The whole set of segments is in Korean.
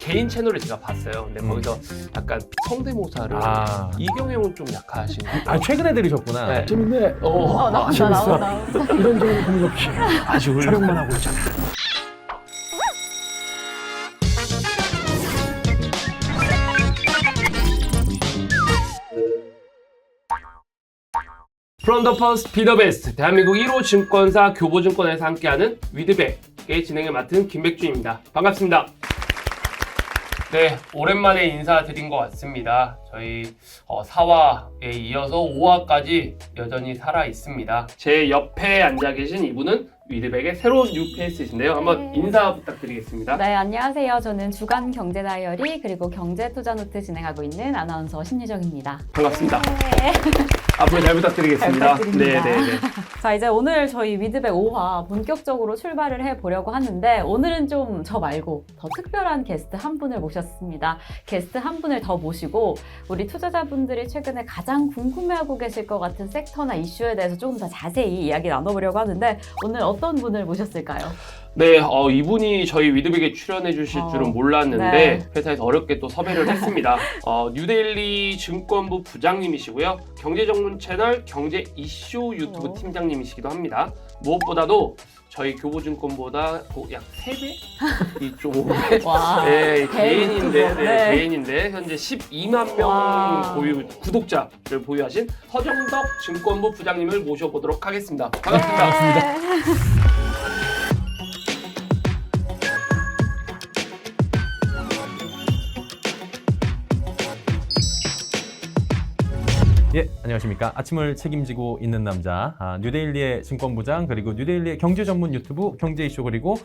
개인 채널을 제가 봤어요. 근데 거기서 약간 성대모사를 이경영은 좀 약하신 것 같아요. 최근에 들으셨구나. 네. 재밌네. 나온다. 이런저런 고민 없이 아주 훌륭. 촬영만 하고 있잖아. From the first, be the best. 대한민국 1호 증권사 교보증권에서 함께하는 위드백의 진행을 맡은 김백준입니다. 반갑습니다. 네, 오랜만에 인사드린 것 같습니다. 저희 4화에 이어서 5화까지 여전히 살아 있습니다. 제 옆에 앉아 계신 이분은 위드백의 새로운 뉴페이스이신데요. 한번 인사 부탁드리겠습니다. 네, 안녕하세요. 저는 주간 경제 다이어리 그리고 경제 투자 노트 진행하고 있는 아나운서 신유정입니다. 반갑습니다. 네. 앞으로 잘 부탁드리겠습니다. 잘 부탁드립니다. 네. 자, 이제 오늘 저희 위드백 5화 본격적으로 출발을 해보려고 하는데 오늘은 좀 저 말고 더 특별한 게스트 한 분을 모셨습니다. 게스트 한 분을 더 모시고 우리 투자자분들이 최근에 가장 궁금해하고 계실 것 같은 섹터나 이슈에 대해서 조금 더 자세히 이야기 나눠보려고 하는데 오늘 어떤 분을 모셨을까요? 네, 이분이 저희 위드백에 출연해 주실 줄은 몰랐는데 네. 회사에서 어렵게 또 섭외를 했습니다. 뉴데일리 증권부 부장님이시고요. 경제 전문 채널 경제 이슈 유튜브 팀장님이시기도 합니다. 무엇보다도 저희 교보증권보다 약 3배? 이쪽 5배? 와, 네, 개인인데, 유튜버. 네. 개인인데 현재 12만 명 와. 구독자를 보유하신 허정덕 증권부 부장님을 모셔보도록 하겠습니다. 반갑습니다. 반갑습니다. 예, 안녕하십니까. 아침을 책임지고 있는 남자, 뉴데일리의 증권부장, 그리고 뉴데일리의 경제 전문 유튜브 경제 이슈, 그리고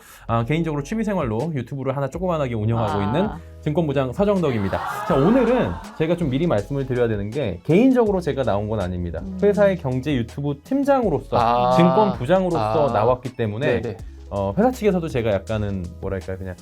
개인적으로 취미생활로 유튜브를 하나 조그만하게 운영하고 있는 증권부장 서정덕입니다. 자, 오늘은 제가 좀 미리 말씀을 드려야 되는 게 개인적으로 제가 나온 건 아닙니다. 회사의 경제 유튜브 팀장으로서, 증권부장으로서 나왔기 때문에 네네. 회사 측에서도 제가 약간은 뭐랄까 그냥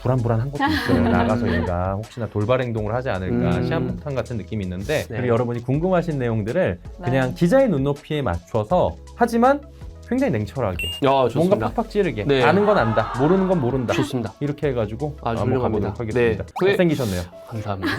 좀 불안한 것도 있어요. 나가서 얘가 혹시나 돌발 행동을 하지 않을까 시한폭탄 같은 느낌이 있는데 그리고 여러분이 궁금하신 내용들을 그냥 기자의 눈높이에 맞춰서 하지만 굉장히 냉철하게 뭔가 팍팍 찌르게 아는 건 안다, 모르는 건 모른다. 좋습니다. 이렇게 해가지고 아주 한번 훌륭합니다. 가보도록 하겠습니다. 네. 잘생기셨네요. 감사합니다.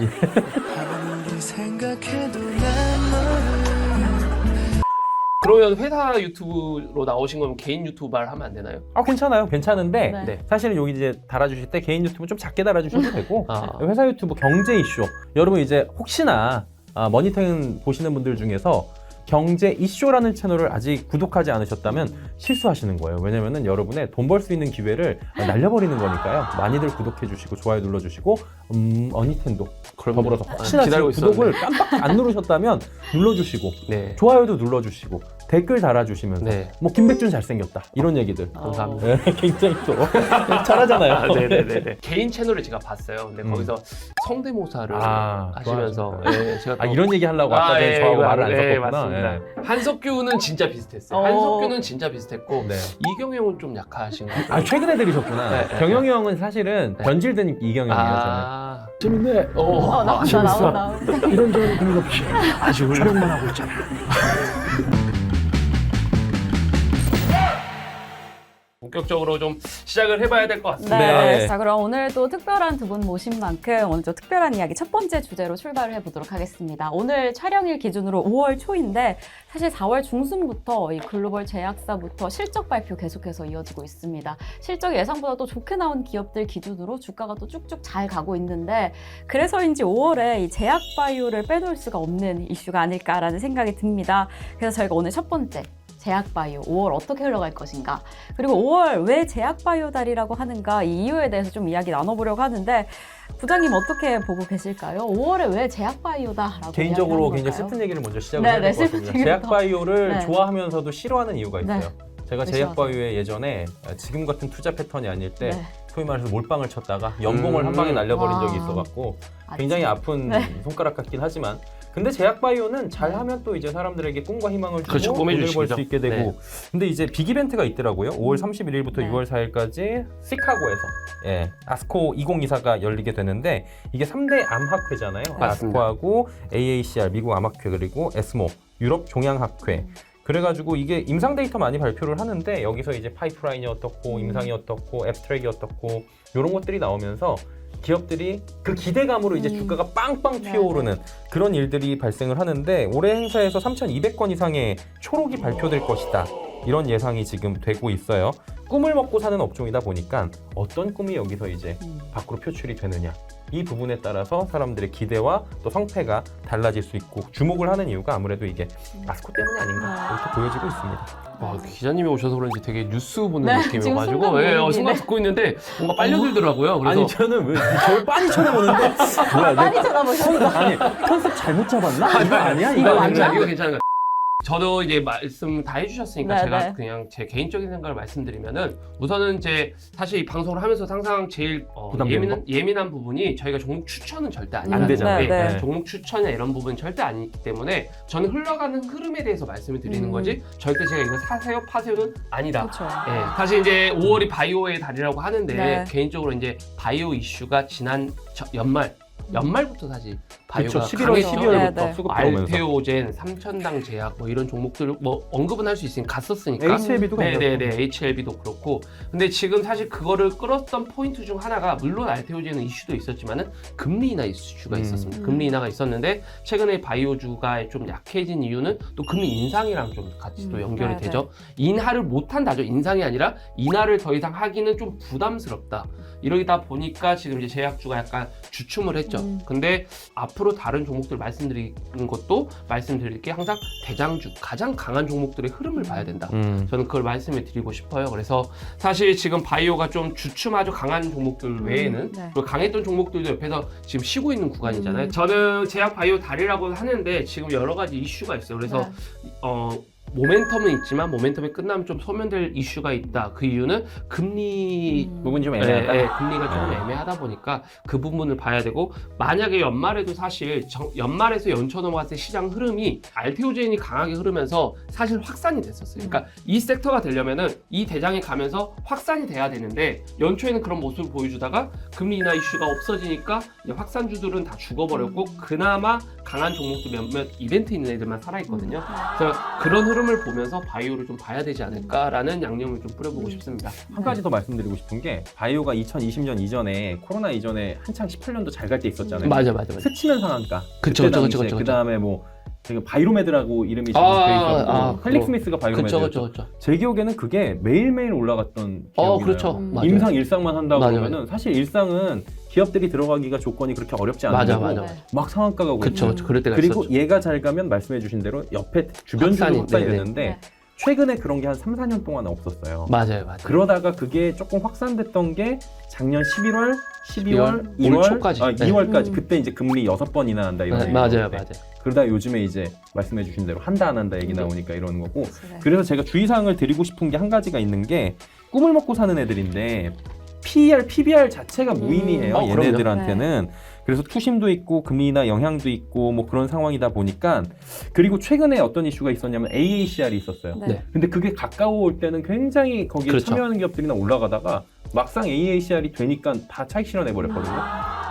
그러면 회사 유튜브로 나오신 거면 개인 유튜브 말 하면 안 되나요? 괜찮아요. 괜찮은데 네. 사실은 여기 이제 달아주실 때 개인 유튜브 좀 작게 달아주셔도 되고 회사 유튜브 경제 이슈, 여러분 이제 혹시나 머니텐 보시는 분들 중에서 경제 이슈라는 채널을 아직 구독하지 않으셨다면 실수하시는 거예요. 왜냐면은 여러분의 돈 벌 수 있는 기회를 날려버리는 거니까요. 많이들 구독해 주시고 좋아요 눌러주시고 머니텐도 더불어서 혹시나 지금 구독을 깜빡 안 누르셨다면 눌러주시고 좋아요도 눌러주시고 댓글 달아주시면서 뭐 김백준 잘생겼다 이런 얘기들 감사합니다. 굉장히 또 잘하잖아요. 네네네. 개인 채널을 제가 봤어요. 근데 거기서 성대모사를 하시면서 제가 이런 얘기 하려고 아까 전에 저하고 말을 안 섞었구나. 맞습니다. 한석규는 진짜 비슷했어요. 한석규는 진짜 비슷했고 이경영은 좀 약하신 것 같아요. 최근에 들으셨구나. 경영이 형은 사실은 변질된 이경영이에요. 저는. 재밌네. 나온다. 이런저런 고민 없이 촬영만 하고 있잖아. 본격적으로 좀 시작을 해봐야 될 것 같습니다. 네. 자, 그럼 오늘 또 특별한 두 분 모신 만큼 오늘 또 특별한 이야기 첫 번째 주제로 출발을 해보도록 하겠습니다. 오늘 촬영일 기준으로 5월 초인데 사실 4월 중순부터 이 글로벌 제약사부터 실적 발표 계속해서 이어지고 있습니다. 실적이 예상보다 또 좋게 나온 기업들 기준으로 주가가 또 쭉쭉 잘 가고 있는데 그래서인지 5월에 이 제약바이오를 빼놓을 수가 없는 이슈가 아닐까라는 생각이 듭니다. 그래서 저희가 오늘 첫 번째 제약바이오 5월 어떻게 흘러갈 것인가, 그리고 5월 왜 제약바이오 달이라고 하는가, 이 이유에 대해서 좀 이야기 나눠보려고 하는데 부장님 어떻게 보고 계실까요? 5월에 왜 제약바이오다라고 개인적으로 굉장히 슬픈 얘기를 먼저 시작을 해야 될 것 같습니다. 제약바이오를 좋아하면서도 싫어하는 이유가 있어요. 제가 제약바이오에 예전에 지금 같은 투자 패턴이 아닐 때 소위 말해서 몰빵을 쳤다가 연봉을 한 방에 날려버린 적이 있어갖고 굉장히 아픈 손가락 같긴 하지만 근데 제약바이오는 잘하면 또 이제 사람들에게 꿈과 희망을 주고 돈을 벌 수 있게 되고 근데 이제 빅 이벤트가 있더라고요. 5월 31일부터 6월 4일까지 시카고에서 아스코 2024가 열리게 되는데 이게 3대 암학회잖아요. 아스코하고 AACR 미국 암학회 그리고 에스모 유럽 종양학회 그래가지고 이게 임상 데이터 많이 발표를 하는데 여기서 이제 파이프라인이 어떻고 임상이 어떻고 앱스트랙이 어떻고 이런 것들이 나오면서 기업들이 그 기대감으로 이제 주가가 빵빵 네, 튀어오르는 그런 일들이 발생을 하는데 올해 행사에서 3,200건 이상의 초록이 발표될 것이다. 이런 예상이 지금 되고 있어요. 꿈을 먹고 사는 업종이다 보니까 어떤 꿈이 여기서 이제 밖으로 표출이 되느냐. 이 부분에 따라서 사람들의 기대와 또 성패가 달라질 수 있고 주목을 하는 이유가 아무래도 이게 아스코 때문이 아닌가 이렇게 보여지고 있습니다. 기자님이 오셔서 그런지 되게 뉴스 보는 네, 지금 느낌이어가지고 순간 분위기네. 순간 듣고 있는데 뭔가 빨려들더라고요. 그래서 아니 저는 왜 저를 빤히 쳐다보는데 뭐야 많이 쳐다보셨어. 아니 컨셉 잘못 잡았나? 이거 아니야? 이거 이거 맞나? 이거 괜찮은 것 같아요. 저도 이제 말씀 다 해주셨으니까 네, 제가 네. 그냥 제 개인적인 생각을 말씀드리면은 우선은 이제 사실 이 방송을 하면서 항상 제일 부담되는 예민한 부분이 저희가 종목 추천은 절대 안 아니라는 되잖아요. 건데 네, 네. 종목 추천이나 이런 부분은 절대 아니기 때문에 저는 흘러가는 흐름에 대해서 말씀을 드리는 거지 절대 제가 이거 사세요 파세요는 아니다. 그렇죠. 예, 사실 이제 5월이 바이오의 달이라고 하는데 네. 개인적으로 이제 바이오 이슈가 지난 연말부터 사실 바이오가 11월, 강했죠. 12월부터 네, 네. 수급 들어오면서 알테오젠, 삼천당 제약 뭐 이런 종목들 뭐 언급은 할 수 있으니까 갔었으니까. HLB도 네네네 HLB도 그렇고. 근데 지금 사실 그거를 끌었던 포인트 중 하나가 물론 알테오젠은 이슈도 있었지만은 금리 인하 이슈가 있었습니다. 금리 인하가 있었는데 최근에 바이오주가 좀 약해진 이유는 또 금리 인상이랑 좀 같이 또 연결이 네, 되죠. 인하를 못 한다죠. 인상이 아니라 인하를 더 이상 하기는 좀 부담스럽다. 이러다 보니까 지금 이제 제약주가 약간 주춤을 했죠. 근데 앞으로 다른 종목들 말씀드리는 것도 말씀드릴 게 항상 대장주, 가장 강한 종목들의 흐름을 봐야 된다. 저는 그걸 말씀을 드리고 싶어요. 그래서 사실 지금 바이오가 좀 주춤하죠. 강한 종목들 외에는 네. 그리고 강했던 종목들도 옆에서 지금 쉬고 있는 구간이잖아요. 저는 제약 바이오 달이라고 하는데 지금 여러 가지 이슈가 있어요. 그래서 네. 모멘텀은 있지만 모멘텀이 끝나면 좀 소멸될 이슈가 있다. 그 이유는 금리 부분이 좀 애매하다. 금리가 조금 애매하다 보니까 그 부분을 봐야 되고 만약에 연말에도 사실 연말에서 연초 넘어갔을 때 시장 흐름이 알테오젠이 강하게 흐르면서 사실 확산이 됐었어요. 그러니까 이 섹터가 되려면은 이 대장이 가면서 확산이 돼야 되는데 연초에는 그런 모습을 보여주다가 금리 인하 이슈가 없어지니까 이제 확산주들은 다 죽어버렸고 그나마 강한 종목도 몇몇 이벤트 있는 애들만 살아있거든요. 그래서 그런 흐름을 보면서 바이오를 좀 봐야 되지 않을까라는 양념을 좀 뿌려보고 싶습니다. 한 가지 더 말씀드리고 싶은 게 바이오가 2020년 이전에 코로나 이전에 한창 18년도 잘 갈 때 있었잖아요. 맞아. 스치는 상한가. 그쵸. 그 다음에 뭐 지금 바이로메드라고 이름이 지금 돼 있었고 헬릭스미스가 바이로메드. 그쵸. 제 기억에는 그게 매일매일 올라갔던 기억이 그렇죠. 나요. 맞아요. 임상 일상만 한다고 맞아요. 그러면은 사실 일상은 기업들이 들어가기가 조건이 그렇게 어렵지 맞아. 않은데 막 상한가가 오고 그쵸. 그럴 때가 그리고 있었죠. 얘가 잘 가면 말씀해주신 대로 옆에 주변 확산이, 주로 확산이 네네. 되는데 네. 최근에 그런 게 한 3, 4년 동안 없었어요. 맞아요. 그러다가 그게 조금 확산됐던 게 작년 11월, 12월, 2월, 올 2월, 초까지. 네. 2월까지 그때 이제 금리 6번 인하한다 이런 얘기 맞아요. 나오는데 그러다 요즘에 이제 말씀해 주신 대로 한다 안 한다 얘기 나오니까 이러는 거고 네. 그래서 제가 주의사항을 드리고 싶은 게 한 가지가 있는 게 꿈을 먹고 사는 애들인데 PER, PBR 자체가 무의미해요. 그럼요. 얘네들한테는. 그래서 투심도 있고 금리 인하 영향도 있고 뭐 그런 상황이다 보니까 그리고 최근에 어떤 이슈가 있었냐면 AACR이 있었어요. 네. 근데 그게 가까워올 때는 굉장히 거기에 그렇죠. 참여하는 기업들이나 올라가다가 막상 AACR이 되니까 다 차익 실현해 버렸거든요.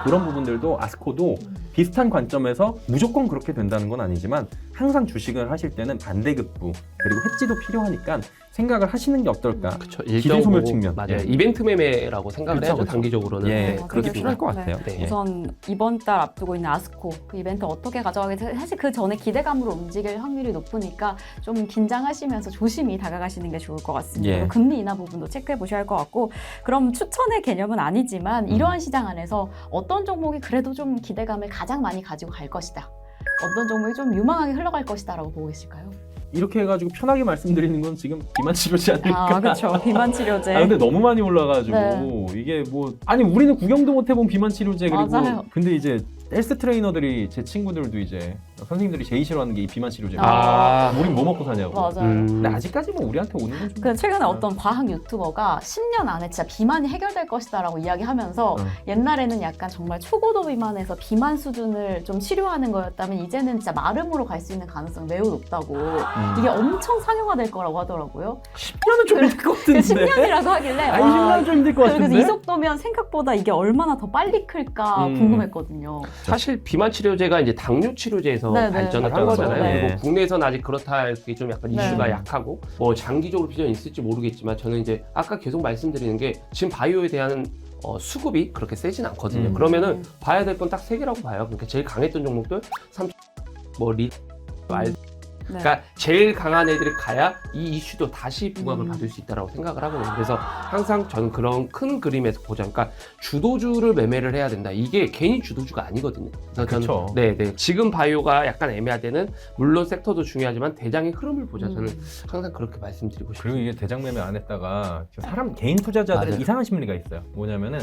그런 부분들도 아스코도 비슷한 관점에서 무조건 그렇게 된다는 건 아니지만 항상 주식을 하실 때는 반대급부 그리고 해지도 필요하니까 생각을 하시는 게 어떨까. 그쵸. 기대 소멸 측면. 맞아요. 예. 이벤트 매매라고 생각을 그쵸, 해야죠. 그쵸. 단기적으로는. 예, 네, 그렇게 그렇게 필요할 것 네. 같아요. 네. 예. 우선 이번 달 앞두고 있는 아스코 그 이벤트 어떻게 가져가게 사실 그 전에 기대감으로 움직일 확률이 높으니까 좀 긴장하시면서 조심히 다가가시는 게 좋을 것 같습니다. 예. 그리고 금리 인하 부분도 체크해 보셔야 할 것 같고 그럼 추천의 개념은 아니지만 이러한 시장 안에서 어떤 종목이 그래도 좀 기대감을 가장 많이 가지고 갈 것이다. 어떤 종목이 좀 유망하게 흘러갈 것이다라고 보고 계실까요? 이렇게 해가지고 편하게 말씀드리는 건 지금 비만 치료제 아닐까. 아 그렇죠. 비만 치료제. 근데 너무 많이 올라가지고 네. 이게 뭐 아니 우리는 구경도 못 해본 비만 치료제 그리고 맞아요. 근데 이제 헬스 트레이너들이 제 친구들도 이제 선생님들이 제일 싫어하는 게 이 비만 치료제. 아. 우린 뭐 먹고 사냐고. 맞아요. 근데 아직까지 뭐 우리한테 오는 건 좀. 그 최근에 어떤 과학 유튜버가 10년 안에 진짜 비만이 해결될 것이다라고 이야기하면서 옛날에는 약간 정말 초고도 비만에서 비만 수준을 좀 치료하는 거였다면 이제는 진짜 마름으로 갈 수 있는 가능성이 매우 높다고 이게 엄청 상용화될 거라고 하더라고요. 10년은 좀 힘들 것 같은데. 10년이라고 하길래 아니 10년은 좀 힘들 것 그래서 같은데. 이 속도면 생각보다 이게 얼마나 더 빨리 클까 궁금했거든요. 사실 비만 치료제가 이제 당뇨 치료제에서 네네. 발전을 한 맞죠. 거잖아요. 네. 그리고 국내에서는 아직 그렇다 이렇게 좀 약간 이슈가 네. 약하고 뭐 장기적으로 비전이 있을지 모르겠지만 저는 이제 아까 계속 말씀드리는 게 지금 바이오에 대한 수급이 그렇게 세진 않거든요. 그러면은 봐야 될 건 딱 세 개라고 봐요. 그러니까 제일 강했던 종목들, 그러니까 제일 강한 애들이 가야 이 이슈도 다시 부각을 받을 수 있다고 생각을 하거든요. 그래서 항상 저는 그런 큰 그림에서 보자. 그러니까 주도주를 매매를 해야 된다. 이게 괜히 주도주가 아니거든요. 그래서 저는 네. 지금 바이오가 약간 애매할 때는 물론 섹터도 중요하지만 대장의 흐름을 보자. 저는 항상 그렇게 말씀드리고 싶어요. 그리고 이게 대장 매매 안 했다가 사람 개인 투자자들은 맞아요. 이상한 심리가 있어요. 뭐냐면은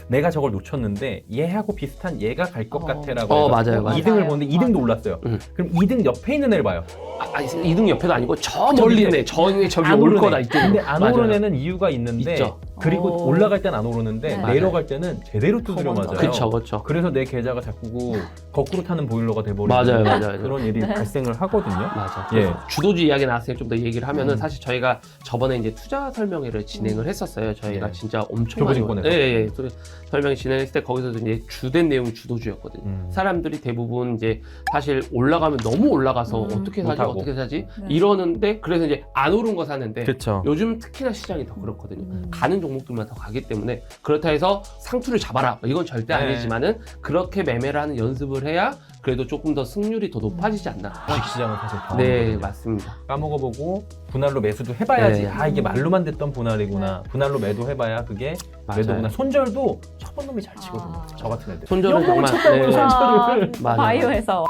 내가 저걸 놓쳤는데 얘하고 비슷한 얘가 갈 것 같아라고 맞아요. 2등을 보는데 2등도 올랐어요. 그럼 2등 옆에 있는 애를 봐요. 아니 2등 옆에도 아니고 저 멀리 있네. 저기 안 올 오르네. 거다 이쪽. 근데 안 오르는 애는 이유가 있는데 있죠. 그리고 올라갈 땐 안 오르는데 네. 내려갈 때는 제대로 두드려 맞아요. 그렇죠. 그래서 내 계좌가 자꾸 거꾸로 타는 보일러가 돼버리는 맞아요. 그런 일이 발생을 하거든요. 맞아. 예. 주도주 이야기 나왔으니까 좀 더 얘기를 하면은 사실 저희가 저번에 이제 투자 설명회를 진행을 했었어요. 저희가 예. 진짜 엄청 많이 교보증권에서. 예. 설명회 진행했을 때 거기서도 이제 주된 내용이 주도주였거든요. 사람들이 대부분 이제 사실 올라가면 너무 올라가서 어떻게 사지 못하고. 어떻게 사지 네. 이러는데 그래서 이제 안 오른 거 사는데 그렇죠. 요즘 특히나 시장이 더 그렇거든요. 가는 종목들만 더 가기 때문에 그렇다 해서 상투를 잡아라 이건 절대 네. 아니지만은 그렇게 매매를 하는 연습을 해야 그래도 조금 더 승률이 더 높아지지 않나. 주식시장은 사실 네, 경험이거든요. 맞습니다. 까먹어보고 분할로 매수도 해봐야지. 네. 아 이게 말로만 듣던 분할이구나. 분할로 매도해봐야 그게 맞아요. 매도구나. 손절도 쳐본 놈이 잘 치거든요. 저 같은 애들. 손절은 정말 쳤다고요, 손절을. 맞아요. 바이오에서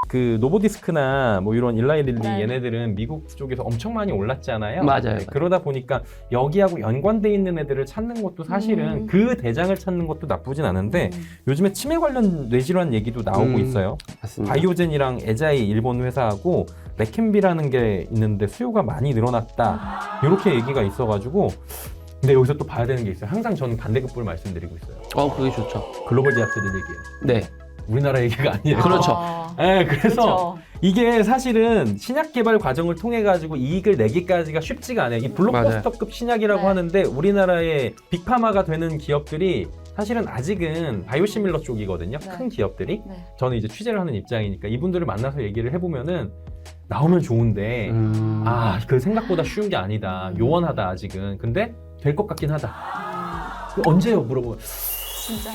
그 노보디스크나 뭐 이런 일라이릴리 네. 얘네들은 미국 쪽에서 엄청 많이 올랐잖아요. 맞아요. 그러다 보니까 여기하고 연관돼 있는 애들을 찾는 것도 사실은 그 대장을 찾는 것도 나쁘진 않은데 요즘에 치매 관련 뇌질환 얘기도 나오고 있어요. 맞습니다. 바이오젠이랑 에자이 일본 회사하고 레캠비라는 게 있는데 수요가 많이 늘어났다. 이렇게 얘기가 있어가지고 근데 여기서 또 봐야 되는 게 있어요. 항상 저는 반대급부를 말씀드리고 있어요. 그게 좋죠. 글로벌 제약사들 얘기예요. 네, 우리나라 얘기가 아니에요. 그렇죠. 네, 그래서 그렇죠. 이게 사실은 신약 개발 과정을 통해 가지고 이익을 내기까지가 쉽지가 않아요. 이 블록버스터급 신약이라고 네. 하는데 우리나라의 빅파마가 되는 기업들이 사실은 아직은 바이오시밀러 쪽이거든요. 네. 큰 기업들이. 네. 저는 이제 취재를 하는 입장이니까 이분들을 만나서 얘기를 해보면은 나오면 좋은데 그 생각보다 쉬운 게 아니다. 요원하다 아직은. 근데 될 것 같긴 하다. 언제요? 물어보면 진짜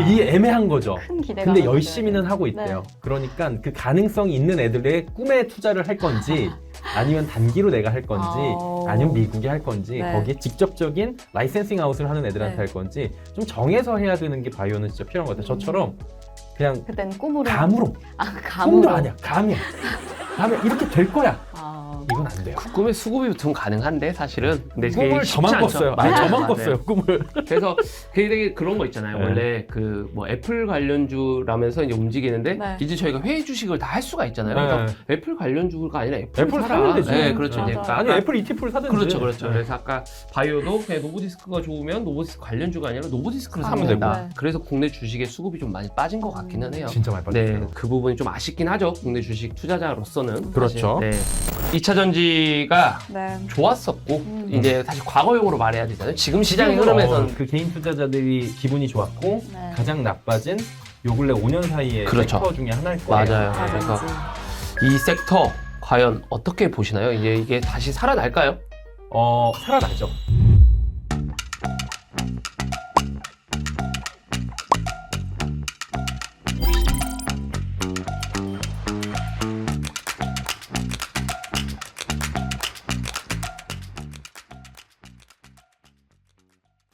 이게 애매한 거죠. 큰 기대가. 근데 많았어요. 열심히는 하고 있대요. 네. 그러니까 그 가능성이 있는 애들의 꿈에 투자를 할 건지 아니면 단기로 내가 할 건지 아니면 미국에 할 건지 네. 거기에 직접적인 라이센싱 아웃을 하는 애들한테 네. 할 건지 좀 정해서 해야 되는 게 바이오는 진짜 필요한 것 같아요. 저처럼 그냥 그땐 꿈으로. 감으로 감으로. 꿈도 아니야. 감이야. 이렇게 될 거야. 이건 안 돼요. 꿈에 수급이 붙으면 가능한데 사실은. 근데 그게 꿈을 쉽지 저만 않죠. 꿨어요. 맞아요. 저만 맞아요. 꿨어요. 꿈을. 그래서 그게 되게 그런 거 있잖아요. 네. 원래 그 뭐 애플 관련주라면서 이제 움직이는데 네. 이제 저희가 회의 주식을 다 할 수가 있잖아요. 네. 그래서 애플 관련주가 아니라 애플 애플 사라. 사면 되지. 네, 그렇죠. 맞아. 이제 그러니까 아니 애플 ETF를 사든지. 그렇죠. 그래서 아까 바이오도 그냥 노보디스크가 좋으면 노보디스크 관련주가 아니라 노보디스크를 사면 사면 된다. 된다. 그래서 국내 주식의 수급이 좀 많이 빠진 것 같기는 해요. 진짜 많이 빠졌어요. 네, 그 부분이 좀 아쉽긴 하죠. 국내 주식 투자자로서는. 그렇죠. 사실. 네. 2차 전지가 네. 좋았었고 이제 사실 과거용으로 말해야 되잖아요. 지금 시장의 흐름에선 그 개인 투자자들이 기분이 좋았고 네. 가장 나빠진 요 근래 5년 사이의 그렇죠. 섹터 중에 하나일 거예요. 맞아요. 그래서 이 섹터 과연 어떻게 보시나요? 이게 다시 살아날까요? 살아나죠.